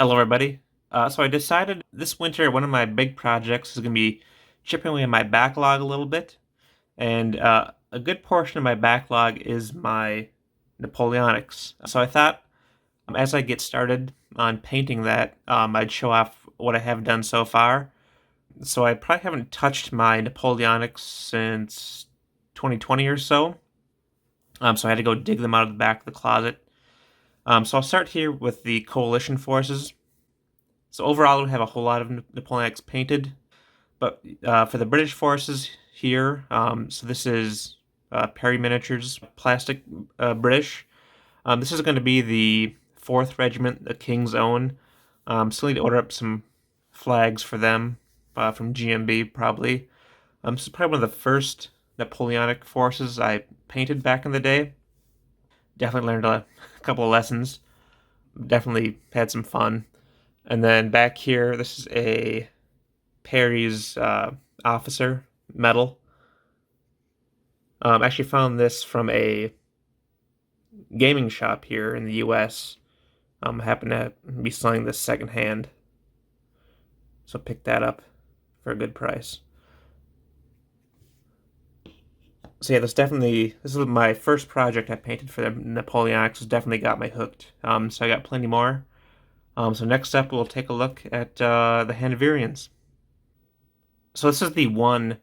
Hello, everybody. So I decided this winter one of my big projects is going to be chipping away at my backlog a little bit, and a good portion of my backlog is my Napoleonics. So I thought, as I get started on painting that, I'd show off what I have done so far. So I probably haven't touched my Napoleonics since 2020 or so. So I had to go dig them out of the back of the closet. So I'll start here with the coalition forces. So overall, we have a whole lot of Napoleonics painted, but for the British forces here, so this is Perry Miniatures Plastic British. This is going to be the 4th Regiment, the King's Own. Still need to order up some flags for them from GMB probably. This is probably one of the first Napoleonic forces I painted back in the day. Definitely learned a couple of lessons. Definitely had some fun. And then back here, this is a Perry's officer medal. I actually found this from a gaming shop here in the U.S. Happened to be selling this secondhand, so picked that up for a good price. So yeah, this is my first project I painted for the Napoleonics. It's definitely got me hooked. So I got plenty more. So next up, we'll take a look at the Hanoverians. So this is the one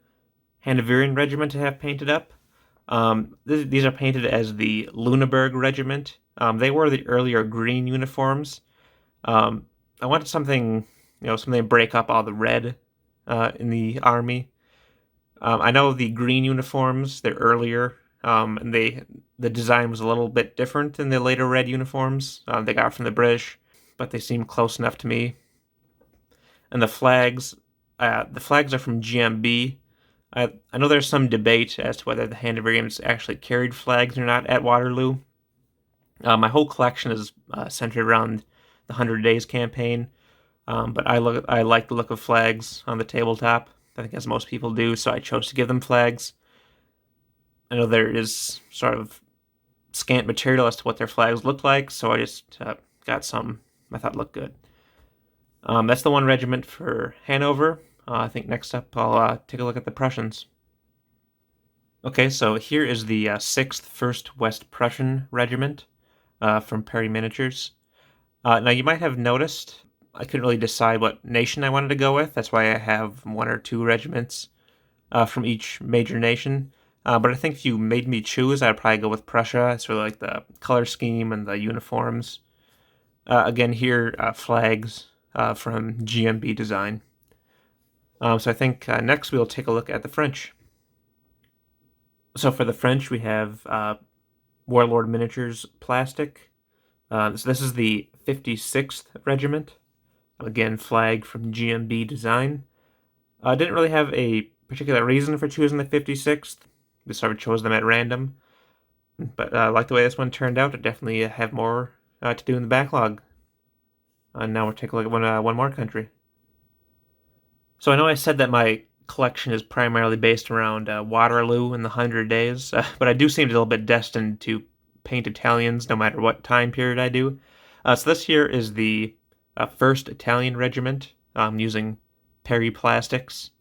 Hanoverian regiment I have painted up. These are painted as the Lüneburg regiment. They wore the earlier green uniforms. I wanted something, something to break up all the red in the army. I know the green uniforms, they're earlier, and the design was a little bit different than the later red uniforms they got from the British, but they seem close enough to me. And the flags are from GMB. I know there's some debate as to whether the Hanoverians actually carried flags or not at Waterloo. My whole collection is centered around the 100 Days campaign, but I like the look of flags on the tabletop. I think as most people do, so I chose to give them flags. I know there is sort of scant material as to what their flags look like, so I just got some I thought looked good. That's the one regiment for Hanover. I think next up I'll take a look at the Prussians. Okay, so here is the 6th 1st West Prussian Regiment from Perry Miniatures. Now you might have noticed I couldn't really decide what nation I wanted to go with. That's why I have 1 or 2 regiments from each major nation. But I think if you made me choose, I'd probably go with Prussia. It's really like the color scheme and the uniforms. Again, here, flags from GMB Design. So I think next we'll take a look at the French. So for the French, we have Warlord Miniatures Plastic. So this is the 56th Regiment. Again, flag from GMB Design. I didn't really have a particular reason for choosing the 56th. Just sort of chose them at random. But I like the way this one turned out. I definitely have more to do in the backlog. Now we'll take a look at one more country. So I know I said that my collection is primarily based around Waterloo and the 100 Days, but I do seem a little bit destined to paint Italians no matter what time period I do. So this here is the 1st Italian Regiment using Perry Plastics.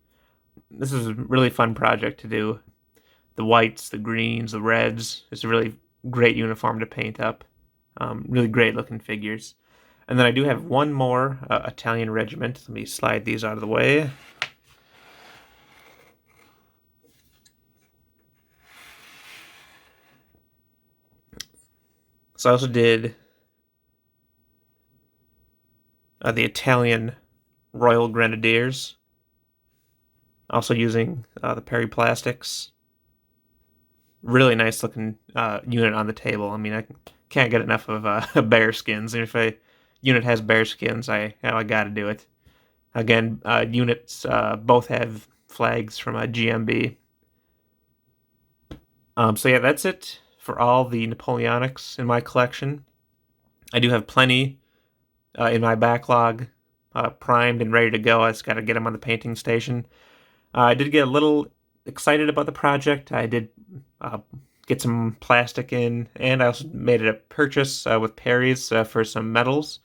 This is a really fun project to do. The whites, the greens, the reds. It's a really great uniform to paint up. Really great looking figures. And then I do have one more Italian regiment. Let me slide these out of the way. So I also did the Italian Royal Grenadiers, also using the Perry Plastics. Really nice looking unit on the table. I mean, I can't get enough of bear skins. If a unit has bear skins, I got to do it. Again, units both have flags from GMB. So yeah, that's it for all the Napoleonics in my collection. I do have plenty in my backlog, primed and ready to go. I just got to get them on the painting station. I did get a little excited about the project. I did get some plastic in, and I also made it a purchase with Perry's for some metals,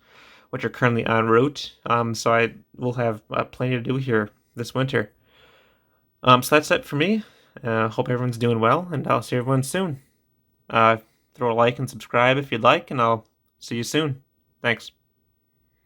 which are currently en route. So I will have plenty to do here this winter. So that's it for me. Hope everyone's doing well, and I'll see everyone soon. Uh, Throw a like and subscribe if you'd like, and I'll see you soon. Thanks.